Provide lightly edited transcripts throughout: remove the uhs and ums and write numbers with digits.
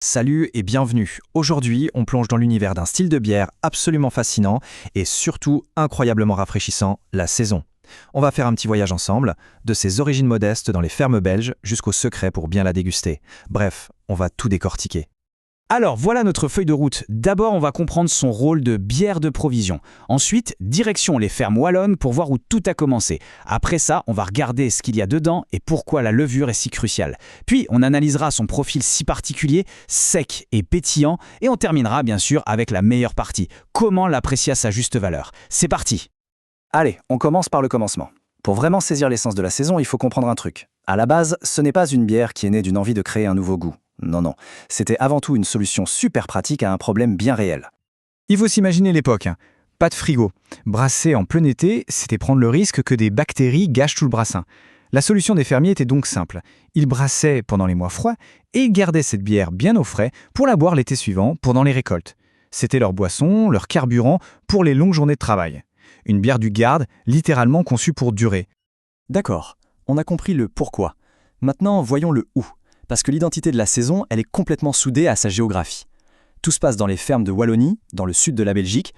Salut et bienvenue. Aujourd'hui, on plonge dans l'univers d'un style de bière absolument fascinant et surtout incroyablement rafraîchissant, la saison. On va faire un petit voyage ensemble, de ses origines modestes dans les fermes belges jusqu'au secret pour bien la déguster. Bref, on va tout décortiquer. Alors voilà notre feuille de route. D'abord, on va comprendre son rôle de bière de provision. Ensuite, direction les fermes wallonnes pour voir où tout a commencé. Après ça, on va regarder ce qu'il y a dedans et pourquoi la levure est si cruciale. Puis, on analysera son profil si particulier, sec et pétillant, et on terminera bien sûr avec la meilleure partie, comment l'apprécier à sa juste valeur. C'est parti! Allez, on commence par le commencement. Pour vraiment saisir l'essence de la saison, il faut comprendre un truc. À la base, ce n'est pas une bière qui est née d'une envie de créer un nouveau goût. Non. C'était avant tout une solution super pratique à un problème bien réel. Il faut s'imaginer l'époque. Pas de frigo. Brasser en plein été, c'était prendre le risque que des bactéries gâchent tout le brassin. La solution des fermiers était donc simple. Ils brassaient pendant les mois froids et ils gardaient cette bière bien au frais pour la boire l'été suivant pendant les récoltes. C'était leur boisson, leur carburant pour les longues journées de travail. Une bière du garde, littéralement conçue pour durer. D'accord, on a compris le pourquoi. Maintenant, voyons le où. Parce que l'identité de la saison, elle est complètement soudée à sa géographie. Tout se passe dans les fermes de Wallonie, dans le sud de la Belgique,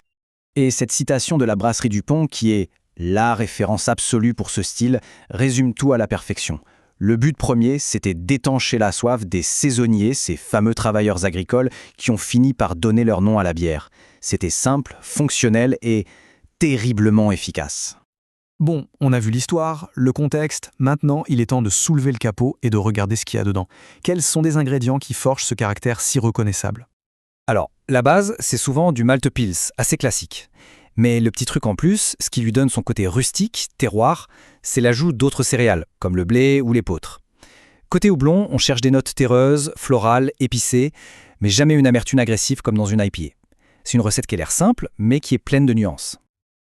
et cette citation de la brasserie Dupont, qui est la référence absolue pour ce style, résume tout à la perfection. Le but premier, c'était d'étancher la soif des saisonniers, ces fameux travailleurs agricoles qui ont fini par donner leur nom à la bière. C'était simple, fonctionnel et terriblement efficace. Bon, on a vu l'histoire, le contexte, maintenant il est temps de soulever le capot et de regarder ce qu'il y a dedans. Quels sont des ingrédients qui forgent ce caractère si reconnaissable? Alors, la base, c'est souvent du malt pils, assez classique. Mais le petit truc en plus, ce qui lui donne son côté rustique, terroir, c'est l'ajout d'autres céréales, comme le blé ou l'épeautre. Côté houblon, on cherche des notes terreuses, florales, épicées, mais jamais une amertume agressive comme dans une IPA. C'est une recette qui a l'air simple, mais qui est pleine de nuances.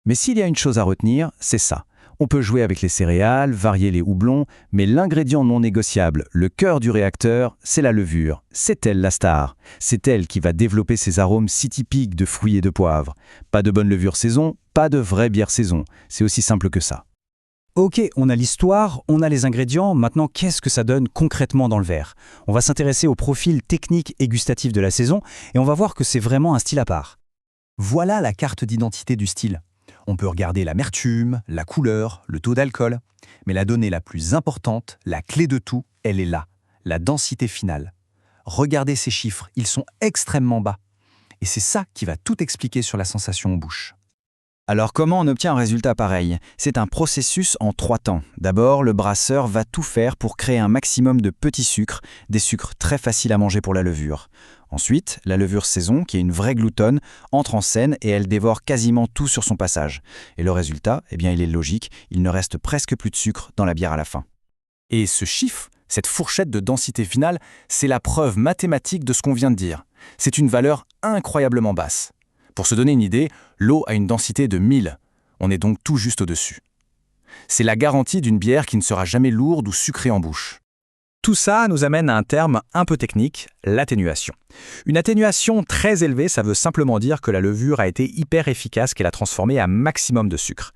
Mais s'il y a une chose à retenir, c'est ça. On peut jouer avec les céréales, varier les houblons, mais l'ingrédient non négociable, le cœur du réacteur, c'est la levure. C'est elle la star. C'est elle qui va développer ces arômes si typiques de fruits et de poivre. Pas de bonne levure saison, pas de vraie bière saison. C'est aussi simple que ça. Ok, on a l'histoire, on a les ingrédients, maintenant qu'est-ce que ça donne concrètement dans le verre? On va s'intéresser au profil technique et gustatif de la saison et on va voir que c'est vraiment un style à part. Voilà la carte d'identité du style. On peut regarder l'amertume, la couleur, le taux d'alcool. Mais la donnée la plus importante, la clé de tout, elle est là, la densité finale. Regardez ces chiffres, ils sont extrêmement bas. Et c'est ça qui va tout expliquer sur la sensation en bouche. Alors comment on obtient un résultat pareil? C'est un processus en 3 temps. D'abord, le brasseur va tout faire pour créer un maximum de petits sucres, des sucres très faciles à manger pour la levure. Ensuite, la levure saison, qui est une vraie gloutonne, entre en scène et elle dévore quasiment tout sur son passage. Et le résultat, il est logique, il ne reste presque plus de sucre dans la bière à la fin. Et ce chiffre, cette fourchette de densité finale, c'est la preuve mathématique de ce qu'on vient de dire. C'est une valeur incroyablement basse. Pour se donner une idée, l'eau a une densité de 1000. On est donc tout juste au-dessus. C'est la garantie d'une bière qui ne sera jamais lourde ou sucrée en bouche. Tout ça nous amène à un terme un peu technique, l'atténuation. Une atténuation très élevée, ça veut simplement dire que la levure a été hyper efficace, qu'elle a transformé à maximum de sucre.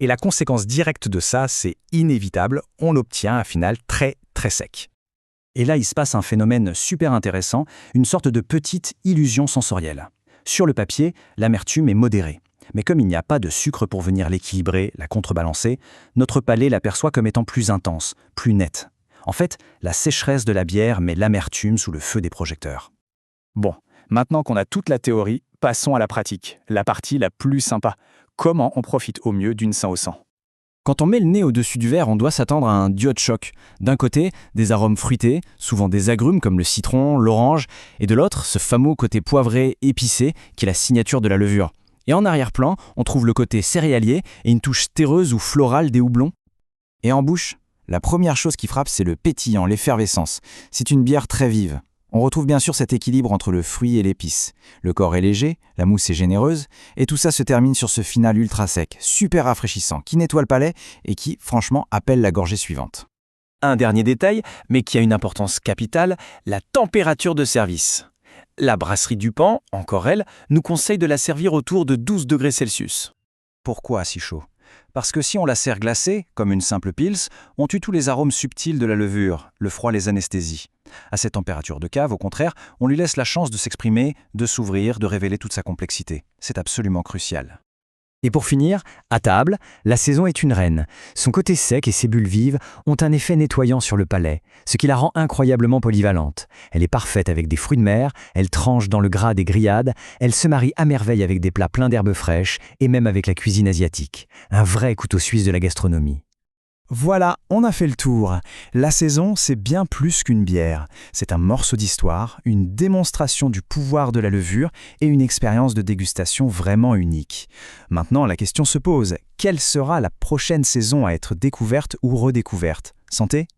Et la conséquence directe de ça, c'est inévitable, on obtient un final très très sec. Et là, il se passe un phénomène super intéressant, une sorte de petite illusion sensorielle. Sur le papier, l'amertume est modérée. Mais comme il n'y a pas de sucre pour venir l'équilibrer, la contrebalancer, notre palais l'aperçoit comme étant plus intense, plus nette. En fait, la sécheresse de la bière met l'amertume sous le feu des projecteurs. Bon, maintenant qu'on a toute la théorie, passons à la pratique, la partie la plus sympa. Comment on profite au mieux d'une 100%? Quand on met le nez au-dessus du verre, on doit s'attendre à un duo de choc. D'un côté, des arômes fruités, souvent des agrumes comme le citron, l'orange, et de l'autre, ce fameux côté poivré, épicé, qui est la signature de la levure. Et en arrière-plan, on trouve le côté céréalier et une touche terreuse ou florale des houblons. Et en bouche, la première chose qui frappe, c'est le pétillant, l'effervescence. C'est une bière très vive. On retrouve bien sûr cet équilibre entre le fruit et l'épice. Le corps est léger, la mousse est généreuse, et tout ça se termine sur ce final ultra sec, super rafraîchissant, qui nettoie le palais et qui, franchement, appelle la gorgée suivante. Un dernier détail, mais qui a une importance capitale, la température de service. La brasserie Dupont, encore elle, nous conseille de la servir autour de 12 degrés Celsius. Pourquoi si chaud? Parce que si on la sert glacée, comme une simple pils, on tue tous les arômes subtils de la levure, le froid les anesthésie. À cette température de cave, au contraire, on lui laisse la chance de s'exprimer, de s'ouvrir, de révéler toute sa complexité. C'est absolument crucial. Et pour finir, à table, la saison est une reine. Son côté sec et ses bulles vives ont un effet nettoyant sur le palais, ce qui la rend incroyablement polyvalente. Elle est parfaite avec des fruits de mer, elle tranche dans le gras des grillades, elle se marie à merveille avec des plats pleins d'herbes fraîches et même avec la cuisine asiatique. Un vrai couteau suisse de la gastronomie. Voilà, on a fait le tour. La saison, c'est bien plus qu'une bière. C'est un morceau d'histoire, une démonstration du pouvoir de la levure et une expérience de dégustation vraiment unique. Maintenant, la question se pose, quelle sera la prochaine saison à être découverte ou redécouverte? Santé ?